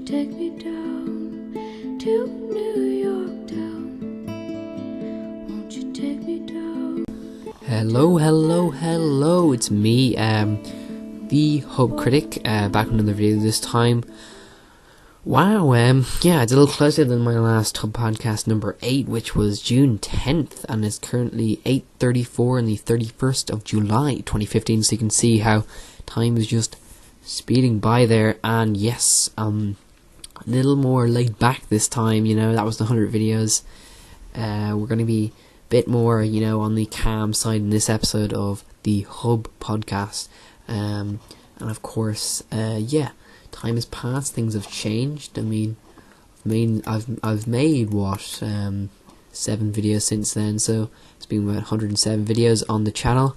take me down to New York town? Won't you take me down? Hello, it's me, the Hub Critic, back with another video this time. Wow, it's a little closer than my last Hub podcast number 8, which was June 10th, and it's currently 8:34 on the 31st of July 2015, so you can see how time is just speeding by there. And yes, a little more laid back this time, that was the 100 videos. We're going to be a bit more, on the calm side in this episode of the Hub podcast. And of course, time has passed, things have changed. I've made 7 videos since then, so it's been about 107 videos on the channel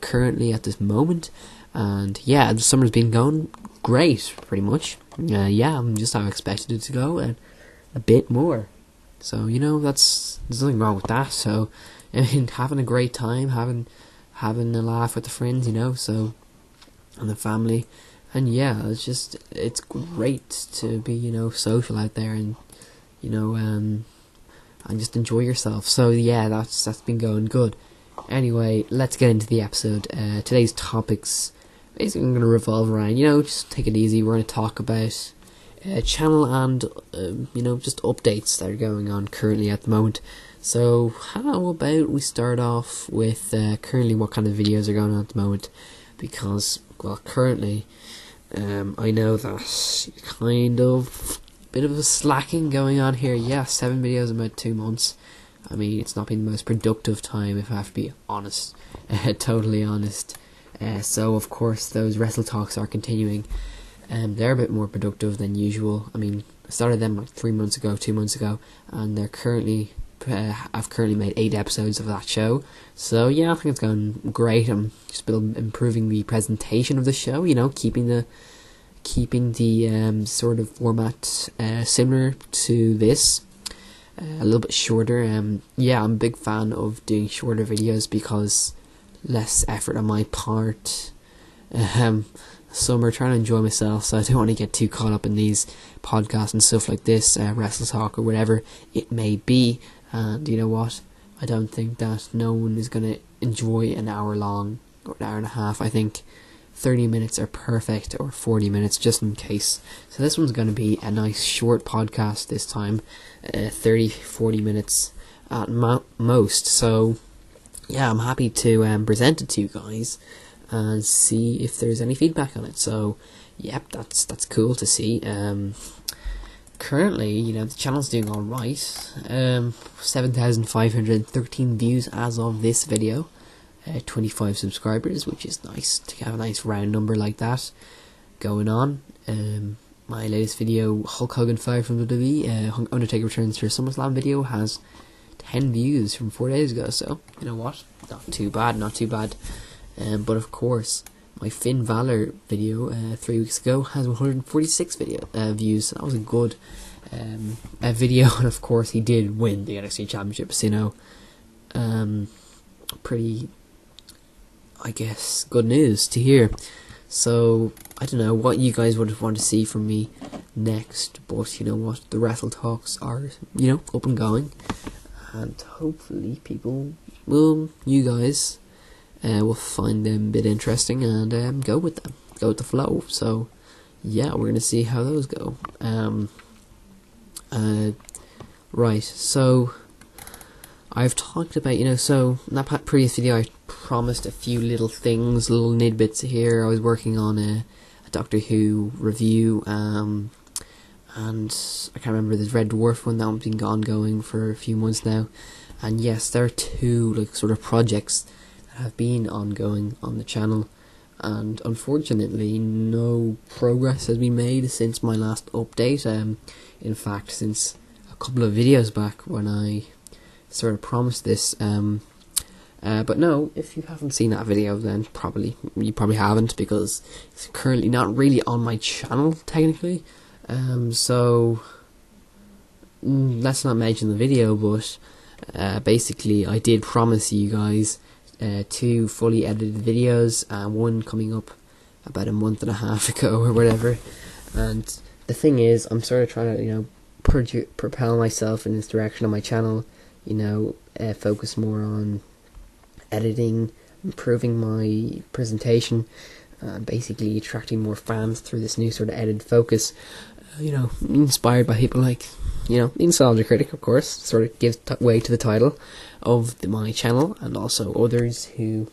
currently at this moment. And the summer's been going great, pretty much. I'm just how I expected it to go, and a bit more. So there's nothing wrong with that. So having a great time, having a laugh with the friends, and the family. And it's great to be, social out there and, and just enjoy yourself. So that's been going good. Anyway, let's get into the episode. Today's topics basically going to revolve around, just take it easy. We're going to talk about channel and, just updates that are going on currently at the moment. So how about we start off with currently what kind of videos are going on at the moment? Because, currently, I know that kind of bit of a slacking going on here. 7 videos in about 2 months. It's not been the most productive time, if I have to be honest, totally honest. So of course those wrestle talks are continuing. They're a bit more productive than usual. I started them like 2 months ago, and they're currently I've currently made 8 episodes of that show. So I think it's going great. I'm just improving the presentation of the show, keeping the sort of format similar to this, a little bit shorter. I'm a big fan of doing shorter videos because less effort on my part. Summer, trying to enjoy myself, so I don't want to get too caught up in these podcasts and stuff like this, wrestle talk or whatever it may be. And you know what? I don't think that no one is going to enjoy an hour long or an hour and a half. I think 30 minutes are perfect, or 40 minutes just in case. So this one's going to be a nice short podcast this time, 30-40 minutes at most. So I'm happy to present it to you guys and see if there's any feedback on it. So that's cool to see. Currently, the channel's doing alright. 7,513 views as of this video. 25 subscribers, which is nice to have a nice round number like that going on. My latest video, Hulk Hogan 5 from WWE, Undertaker returns for SummerSlam video, has 10 views from 4 days ago. So, you know what? Not too bad. But of course, my Finn Balor video 3 weeks ago has 146 views. So that was a good video, and of course he did win the NXT Championship. So pretty, I guess, good news to hear. So I don't know what you guys would want to see from me next, but you know what, the wrestle talks are up and going, and hopefully you guys will find them a bit interesting and go with the flow. So we're gonna see how those go. Right, so I've talked about, so in that previous video I promised a few little things, little nidbits here. I was working on a Doctor Who review, and I can't remember the Red Dwarf one. That one's been ongoing for a few months now. And yes, there are 2 sort of projects that have been ongoing on the channel, and unfortunately no progress has been made since my last update. In fact, since a couple of videos back when I sort of promised this. But no, if you haven't seen that video, then you probably haven't, because it's currently not really on my channel technically. So let's not mention the video, but basically I did promise you guys 2 fully edited videos, one coming up about a month and a half ago or whatever, and the thing is, I'm sort of trying to, propel myself in this direction on my channel, focus more on editing, improving my presentation, basically attracting more fans through this new sort of edited focus, inspired by people like, the Nostalgia Critic, of course, sort of gives way to the title of my channel, and also others who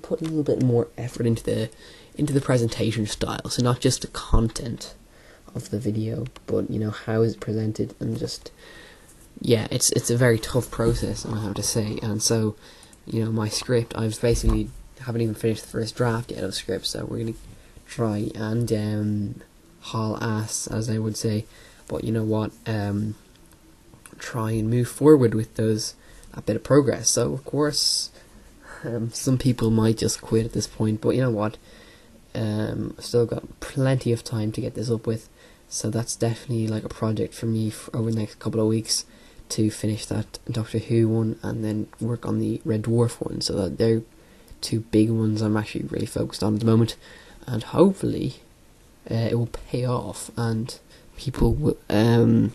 put a little bit more effort into the presentation style, so not just the content of the video, but how is it presented, and just it's a very tough process, I have to say. And so my script, I've basically haven't even finished the first draft yet of the script, so we're gonna try and haul ass, as I would say, but try and move forward with a bit of progress. So of course some people might just quit at this point, but still got plenty of time to get this up with. So that's definitely like a project for me over the next couple of weeks, to finish that Doctor Who one and then work on the Red Dwarf one. So that they're two big ones I'm actually really focused on at the moment, and hopefully it will pay off, and people will, I'm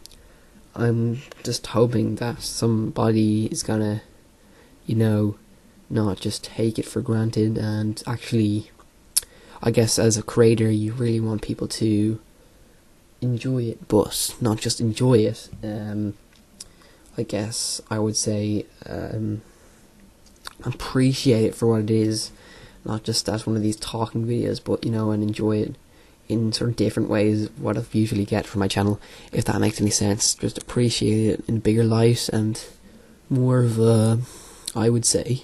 just hoping that somebody is gonna not just take it for granted, and actually, I guess as a creator you really want people to enjoy it, but not just enjoy it. I guess I would say appreciate it for what it is, not just as one of these talking videos, but and enjoy it in sort of different ways what I usually get from my channel, if that makes any sense. Just appreciate it in a bigger light, and more of a, I would say,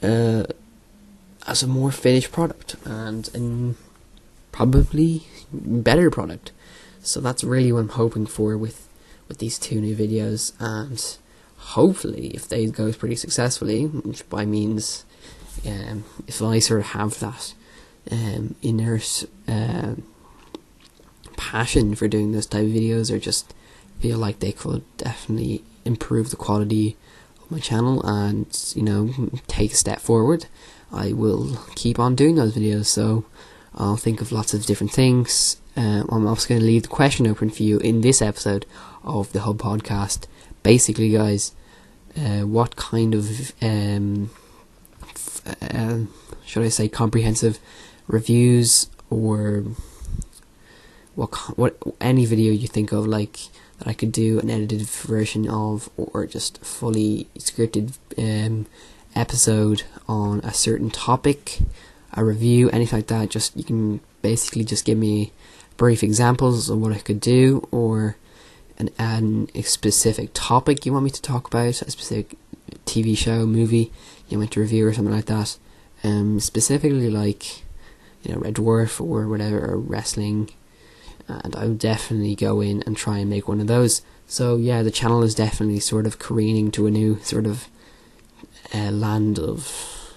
as a more finished product, and probably better product. So that's really what I'm hoping for with these two new videos, and hopefully if they goes pretty successfully, which by means if I sort of have that inner passion for doing this type of videos, or just feel like they could definitely improve the quality of my channel and take a step forward, I will keep on doing those videos. So I'll think of lots of different things. I'm also going to leave the question open for you in this episode of the Hub Podcast. Basically, guys, what kind of should I say comprehensive reviews, or what any video you think of, like, that I could do an edited version of, or just fully scripted episode on a certain topic, a review, anything like that. Just, you can basically just give me brief examples of what I could do, or a specific topic you want me to talk about, a specific TV show, movie you want to review, or something like that. Specifically like Red Dwarf or whatever, or wrestling, and I would definitely go in and try and make one of those. So yeah, the channel is definitely sort of careening to a new sort of land of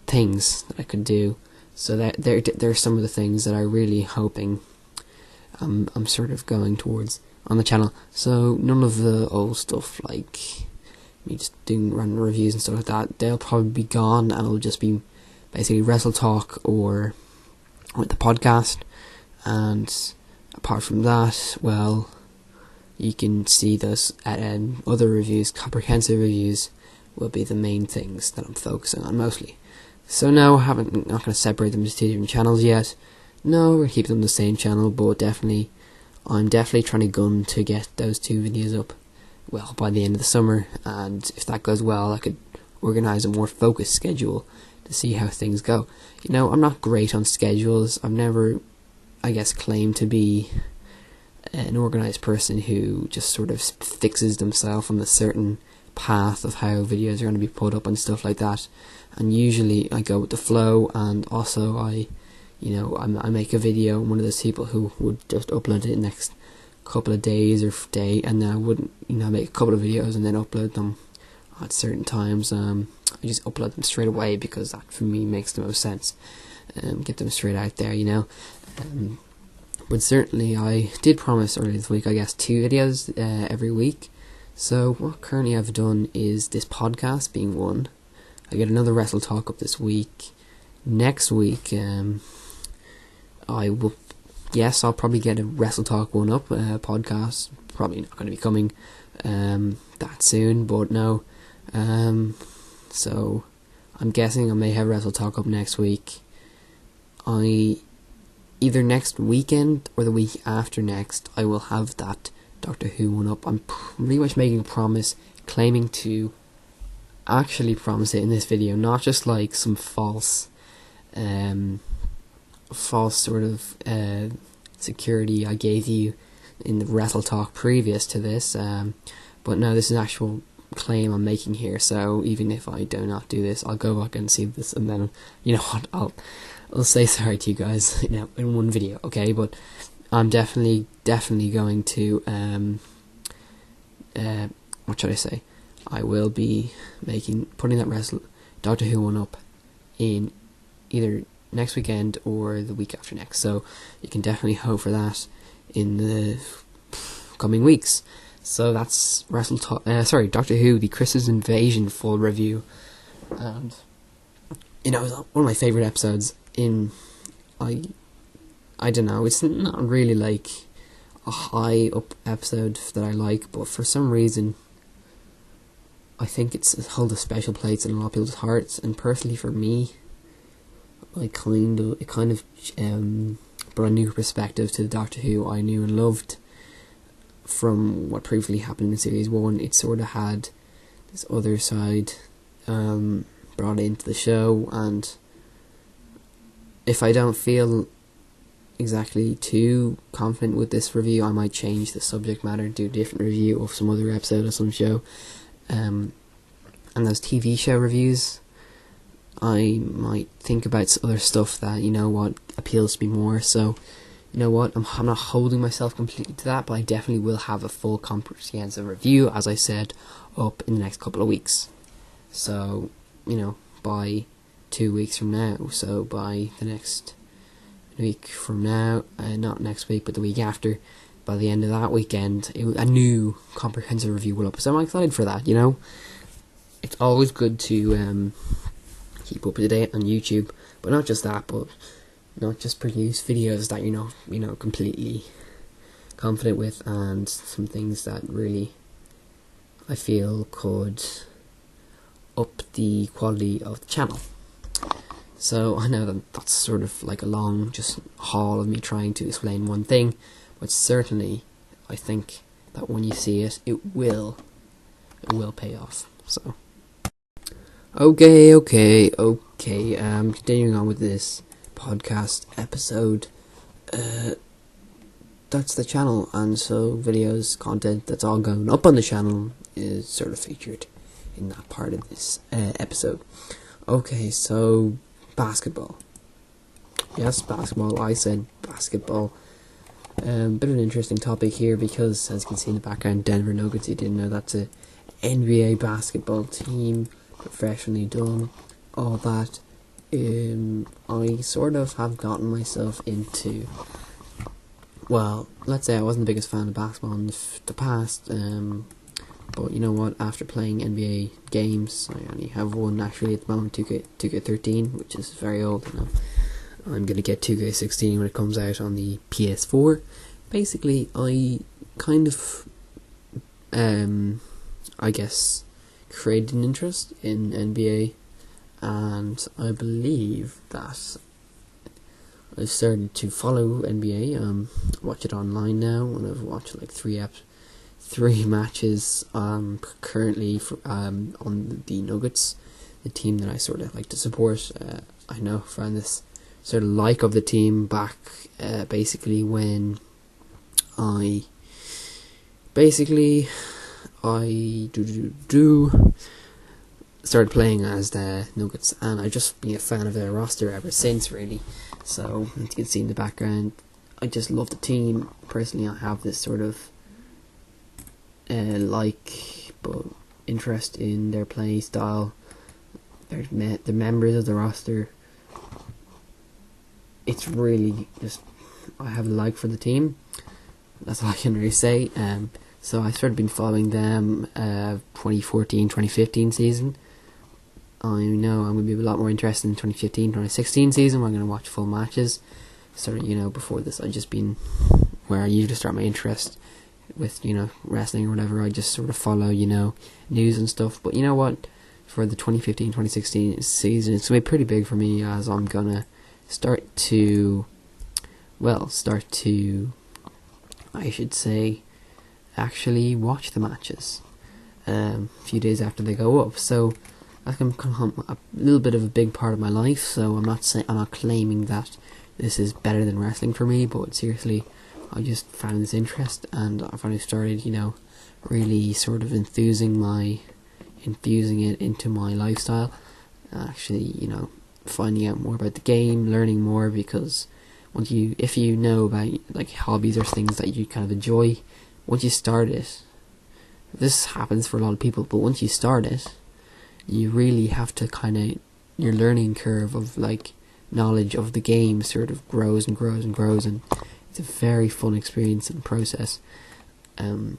things that I could do. So that there's some of the things that I'm really hoping I'm sort of going towards on the channel. So none of the old stuff like me just doing random reviews and stuff like that, they'll probably be gone, and it'll just be basically Wrestle Talk or with the podcast. And apart from that, well, you can see those other reviews, comprehensive reviews, will be the main things that I'm focusing on mostly. So no, not going to separate them into two different channels yet. No, we're going to keep them the same channel, but I'm definitely trying to gun to get those two videos up, well, by the end of the summer. And if that goes well, I could organise a more focused schedule to see how things go. I'm not great on schedules. I've never, I guess, claimed to be an organised person who just sort of fixes themselves on a certain path of how videos are going to be put up and stuff like that. And usually I go with the flow, and also I make a video. I'm one of those people who would just upload it in the next couple of days or day, and then I wouldn't make a couple of videos and then upload them at certain times. I just upload them straight away, because that for me makes the most sense. Get them straight out there, but certainly I did promise earlier this week, I guess, 2 videos every week. So what currently I've done is this podcast being one. I get another Wrestle Talk up this week. Next week I will yes, I'll probably get a Wrestle Talk 1-Up podcast. Probably not going to be coming that soon, but no. So I'm guessing I may have Wrestle Talk up next week. Either next weekend or the week after next, I will have that Doctor Who 1-Up. I'm pretty much making a promise, claiming to actually promise it in this video, not just like some false sort of security I gave you in the Wrestle Talk previous to this, but no, this is an actual claim I'm making here. So even if I do not do this, I'll go back and see this, and then, you know what, I'll say sorry to you guys, you know, in one video, okay? But I'm definitely going to what should I say? I will be putting that Doctor Who 1-Up in either next weekend or the week after next. So you can definitely hope for that in the coming weeks. So that's Doctor Who: The Christmas Invasion full review, and you know, it's one of my favourite episodes. I don't know, it's not really like a high up episode that I like, but for some reason I think it holds a special place in a lot of people's hearts. And personally for me, it kind of brought a new perspective to the Doctor Who I knew and loved from what previously happened in Series 1. It sort of had this other side brought into the show, and if I don't feel exactly too confident with this review, I might change the subject matter, do a different review of some other episode of some show. And those TV show reviews, I might think about other stuff that, you know what, appeals to me more. So, you know what, I'm not holding myself completely to that, but I definitely will have a full comprehensive review, as I said, up in the next couple of weeks. So, you know, by 2 weeks from now, so by the next week from now, not next week, but the week after, by the end of that weekend, a new comprehensive review will up. So I'm excited for that, you know. It's always good to keep up to date on YouTube, but not just that, but not just produce videos that you know completely confident with, and some things that really I feel could up the quality of the channel. So I know that's sort of like a long just haul of me trying to explain one thing, but certainly I think that when you see it, it will pay off. So okay. Continuing on with this podcast episode. That's the channel, and so videos, content that's all going up on the channel is sort of featured in that part of this episode. Okay, so basketball. Yes, basketball. I said basketball. Bit of an interesting topic here because, as you can see in the background, Denver Nuggets. You didn't know that's a NBA basketball team, professionally done, all that. I sort of have gotten myself into. Well, let's say I wasn't the biggest fan of basketball in the past. But you know what? After playing NBA games, I only have one actually at the moment, 2K13, which is very old. You know, I'm gonna get 2K16 when it comes out on the PS4. Basically, I kind of, I guess, created an interest in NBA, and I believe that I've started to follow NBA. Watch it online now, and I've watched like three matches currently on the Nuggets, the team that I sort of like to support. I know found this sort of like of the team back basically when I started playing as the Nuggets, and I've just been a fan of their roster ever since, really. So, as you can see in the background, I just love the team. Personally, I have this sort of but interest in their play style, the members of the roster. It's really just, I have a like for the team. That's all I can really say. So I started been following them 2014-2015 season. I know I'm going to be a lot more interested in 2015-2016 season, where I'm going to watch full matches sort of, before this, I'd just been where I usually start my interest with, wrestling or whatever. I just sort of follow, news and stuff. But you know what? For the 2015-2016 season, it's going to be pretty big for me, as I'm going to start to, I should say, actually watch the matches a few days after they go up. So that's going to become a little bit of a big part of my life. So I'm not claiming that this is better than wrestling for me, but seriously, I just found this interest, and I finally started, really sort of infusing it into my lifestyle. Actually, finding out more about the game, learning more, because if you know about like hobbies or things that you kind of enjoy, once you start it, this happens for a lot of people, but once you start it, you really have to your learning curve of like knowledge of the game sort of grows and grows and grows, and it's a very fun experience and process. And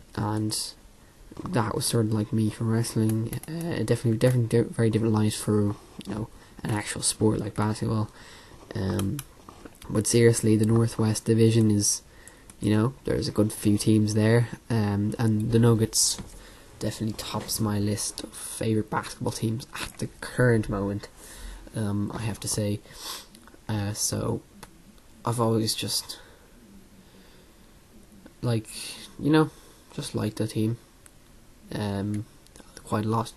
that was sort of like me from wrestling. Definitely very different lives for an actual sport like basketball. But seriously, the Northwest Division is, there's a good few teams there, and the Nuggets definitely tops my list of favourite basketball teams at the current moment, I have to say. So I've always just just liked the team quite a lot.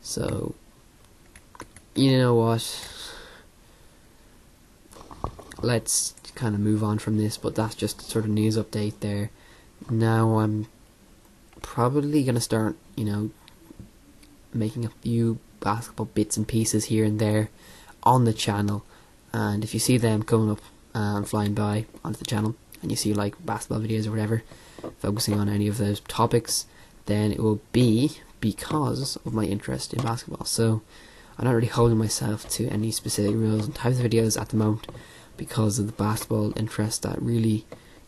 So you know what, let's kind of move on from this, but that's just sort of news update there. Now I'm probably going to start, making a few basketball bits and pieces here and there on the channel, and if you see them coming up and flying by onto the channel, and you see like basketball videos or whatever focusing on any of those topics, then it will be because of my interest in basketball. So I'm not really holding myself to any specific rules and types of videos at the moment, because of the basketball interest that really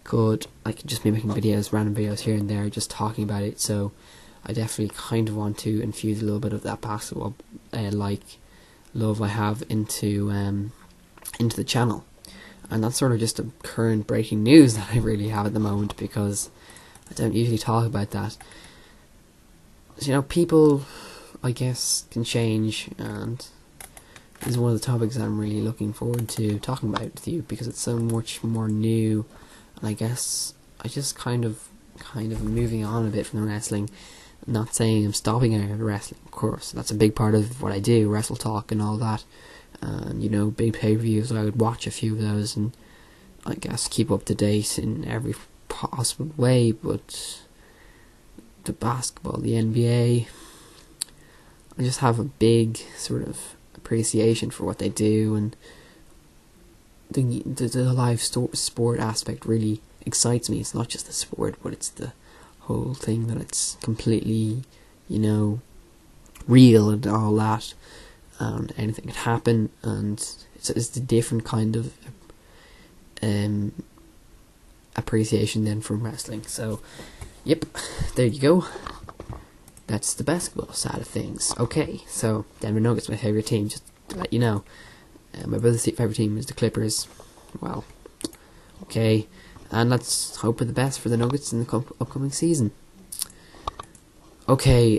I could just be making videos, random videos here and there, just talking about it. So I definitely kind of want to infuse a little bit of that basketball love I have into the channel. And that's sort of just a current breaking news that I really have at the moment, because I don't usually talk about that. So, people, I guess, can change, and this is one of the topics that I'm really looking forward to talking about with you, because it's so much more new, and I guess I just kind of moving on a bit from the wrestling. I'm not saying I'm stopping out of wrestling, of course. That's a big part of what I do, wrestle talk and all that. And, big pay-per-views, I would watch a few of those and I guess keep up to date in every possible way. But the basketball, the NBA, I just have a big sort of appreciation for what they do, and the live sport aspect really excites me. It's not just the sport, but it's the whole thing, that it's completely, real and all that, and anything can happen, and it's a different kind of appreciation than from wrestling. So, yep, there you go. That's the basketball side of things. Okay, so Denver Nuggets, my favourite team, just to let you know. My brother's favourite team is the Clippers. Well, okay, and let's hope for the best for the Nuggets in the upcoming season. Okay,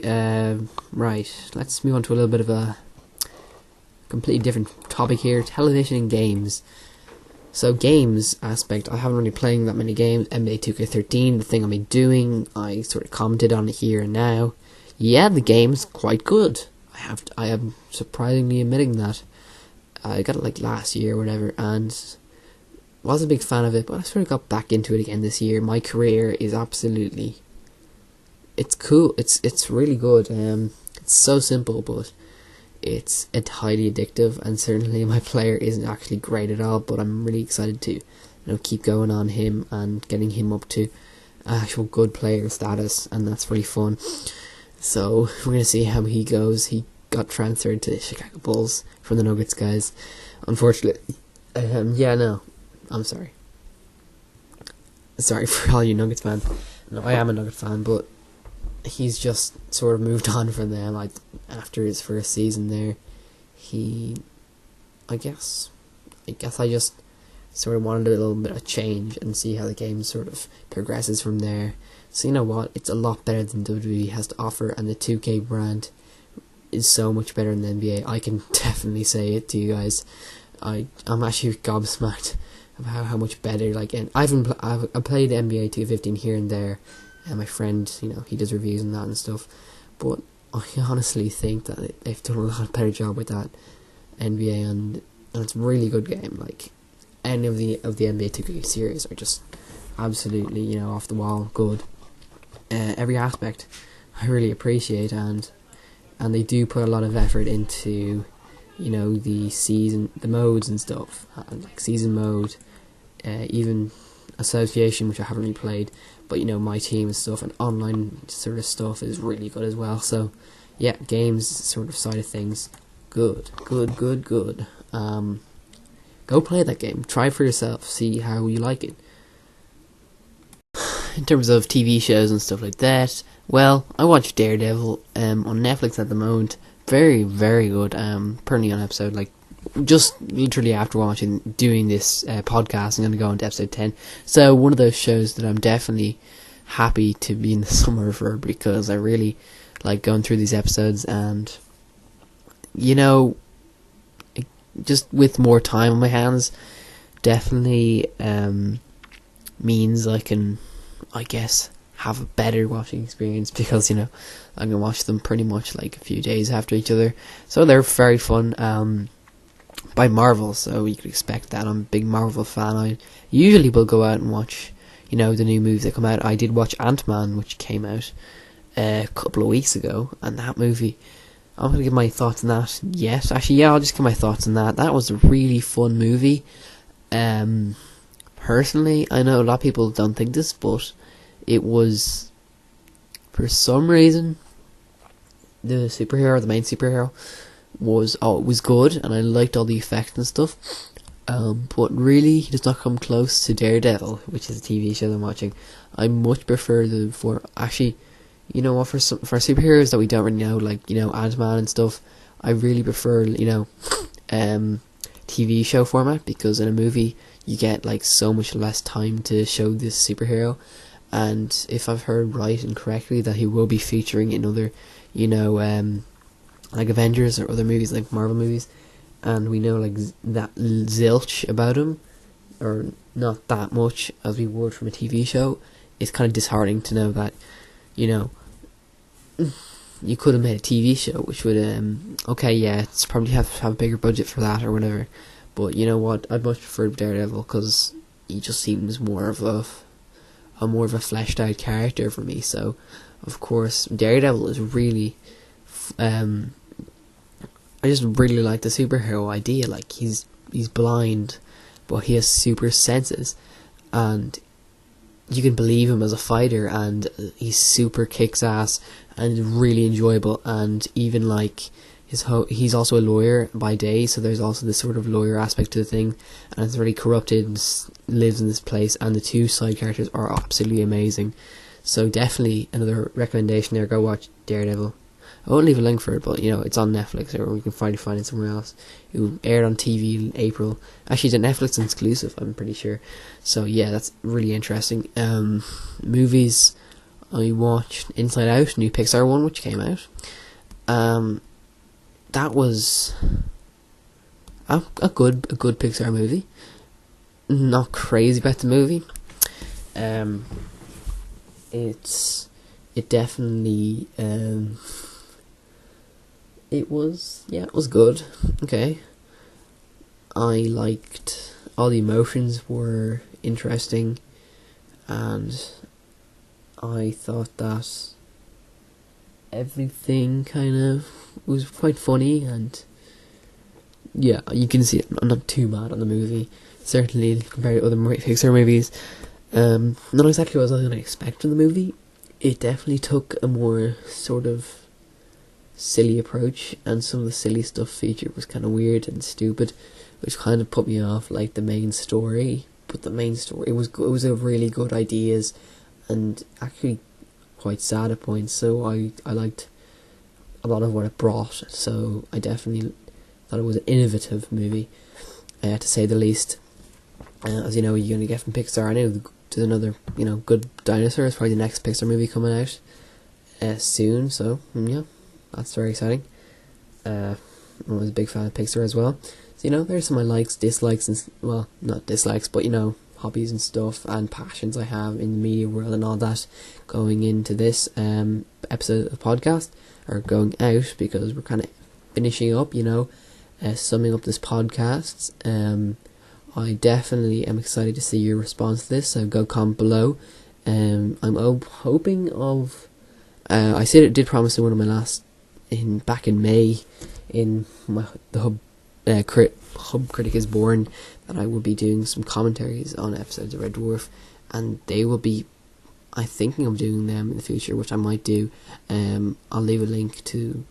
right, let's move on to a little bit of a completely different topic here, television and games. So games aspect, I haven't really playing that many games. NBA 2K13, the thing I've been doing, I sort of commented on it here and now. Yeah, the game's quite good. I am surprisingly admitting that. I got it like last year or whatever, and was a big fan of it, but I sort of got back into it again this year. My career is absolutely, it's cool. It's really good. It's so simple, but it's highly addictive, and certainly my player isn't actually great at all, but I'm really excited to keep going on him and getting him up to actual good player status, and that's really fun. So we're going to see how he goes. He got transferred to the Chicago Bulls from the Nuggets, guys, unfortunately. I'm sorry for all you Nuggets fans. No, I am a Nuggets fan, but he's just sort of moved on from them. Like, after his first season there, I guess I just sort of wanted a little bit of change and see how the game sort of progresses from there. So you know what, it's a lot better than WWE has to offer, and the 2K brand is so much better than the NBA. I can definitely say it to you guys. I'm actually gobsmacked about how much better. Like, and I've played NBA 2K15 here and there, and my friend, he does reviews and that and stuff. But I honestly think that they've done a lot better job with that NBA, and it's a really good game. Like, any of the NBA 2K series are just absolutely off the wall good. Every aspect I really appreciate, and they do put a lot of effort into the modes and stuff, like season mode, even association, which I haven't really played, but my team and stuff, and online sort of stuff is really good as well. So yeah, games sort of side of things, good. Go play that game, try it for yourself, see how you like it. In terms of TV shows and stuff like that, well, I watch Daredevil on Netflix at the moment. Very, very good. Currently on episode, like, just literally after doing this podcast, I'm going to go into episode 10. So one of those shows that I'm definitely happy to be in the summer for, because I really like going through these episodes, and just with more time on my hands, definitely means I can, I guess, have a better watching experience, because I can watch them pretty much like a few days after each other, so they're very fun. By Marvel, so you could expect that. I'm a big Marvel fan. I usually will go out and watch the new movies that come out. I did watch Ant-Man, which came out a couple of weeks ago, and that movie, I'm going to give my thoughts on that. Yes, actually, yeah, I'll just give my thoughts on that. That was a really fun movie. Personally, I know a lot of people don't think this, but it was, for some reason, the main superhero, was good, and I liked all the effects and stuff. But really, he does not come close to Daredevil, which is a TV show I'm watching. I much prefer for superheroes that we don't really know, like Ant-Man and stuff, I really prefer TV show format, because in a movie you get like so much less time to show this superhero. And if I've heard right and correctly, that he will be featuring in other like Avengers or other movies, like Marvel movies, and we know like that zilch about him, or not that much as we would from a TV show. It's kind of disheartening to know that you could have made a TV show which would it's probably have a bigger budget for that or whatever, but you know what, I'd much prefer Daredevil, because he just seems more of a fleshed out character for me. So of course Daredevil is really I just really like the superhero idea. Like, he's blind, but he has super senses, and you can believe him as a fighter, and he's super kicks ass and really enjoyable. And even like he's also a lawyer by day, so there's also this sort of lawyer aspect to the thing, and it's really corrupted and lives in this place, and the two side characters are absolutely amazing. So definitely another recommendation there, go watch Daredevil. I won't leave a link for it, but it's on Netflix, or we can find it somewhere else. It aired on TV in April. Actually, it's a Netflix exclusive, I'm pretty sure. So yeah, that's really interesting. Movies, I watched Inside Out, new Pixar one, which came out. That was a good Pixar movie. Not crazy about the movie. It definitely it was good. Okay, I liked all the emotions were interesting, and I thought that everything kind of was quite funny, and yeah, you can see it. I'm not too mad on the movie, certainly compared to other Pixar movies. Not exactly what I was going to expect from the movie. It definitely took a more sort of silly approach, and some of the silly stuff featured was kind of weird and stupid, which kind of put me off like the main story. But the main story, it was a really good ideas, and actually quite sad at points. So I liked a lot of what it brought. So I definitely thought it was an innovative movie, to say the least. As you know, you're going to get from Pixar. I know there's another, good dinosaur. It's probably the next Pixar movie coming out soon. So, yeah, that's very exciting. I was a big fan of Pixar as well. So, there's some of my likes, dislikes, and, well, not dislikes, but, hobbies and stuff and passions I have in the media world and all that going into this episode of the podcast, or going out, because we're kind of finishing up, summing up this podcast. I definitely am excited to see your response to this, so go comment below. I'm hoping of... I said it did promise in one of my last... back in May, in the Hub Critic is Born, that I will be doing some commentaries on episodes of Red Dwarf, and they will be... I'm thinking of doing them in the future, which I might do. I'll leave a link to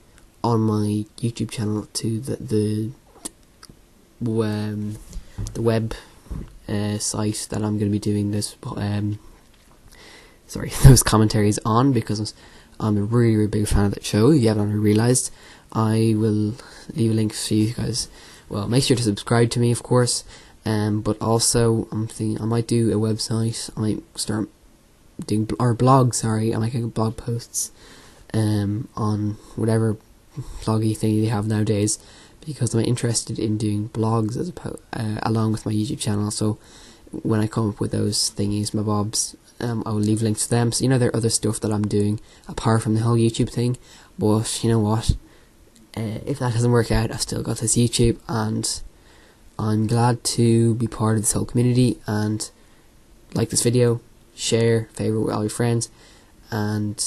on my YouTube channel to the web site that I'm going to be doing this those commentaries on, because I'm a really, really big fan of that show. If you haven't already realised, I will leave a link for you guys. Well, make sure to subscribe to me, of course. But also, I'm thinking I might do a website. I might start doing blogs. I might get blog posts on whatever bloggy thing they have nowadays, because I'm interested in doing blogs along with my YouTube channel. So when I come up with those thingies, my bobs, I will leave links to them. So there are other stuff that I'm doing apart from the whole YouTube thing. But you know what? If that doesn't work out, I've still got this YouTube, and I'm glad to be part of this whole community. And like this video, share, favourite with all your friends, and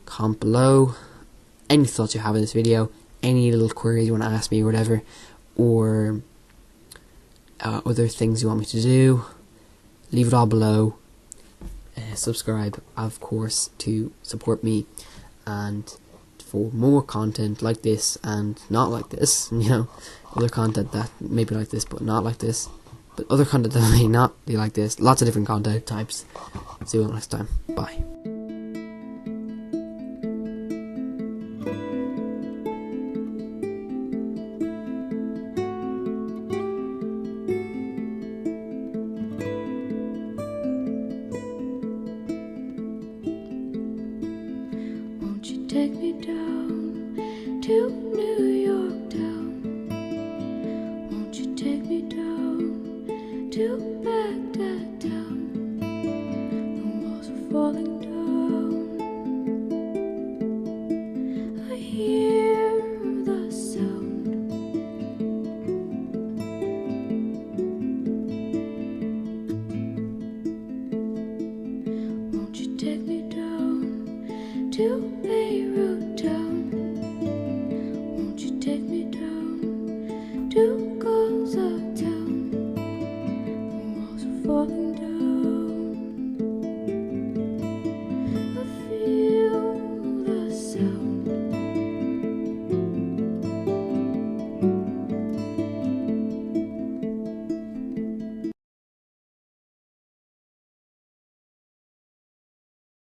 comment below any thoughts you have in this video, any little queries you want to ask me or whatever, or other things you want me to do. Leave it all below. Subscribe, of course, to support me, and for more content like this and not like this, other content that may be like this but not like this, but other content that may not be like this, lots of different content types. See you all next time. Bye. Won't you take me down to New York town? Won't you take me down to Baghdad town? The walls are falling down. I hear the sound. Won't you take me down to Beirut town? Won't you take me down to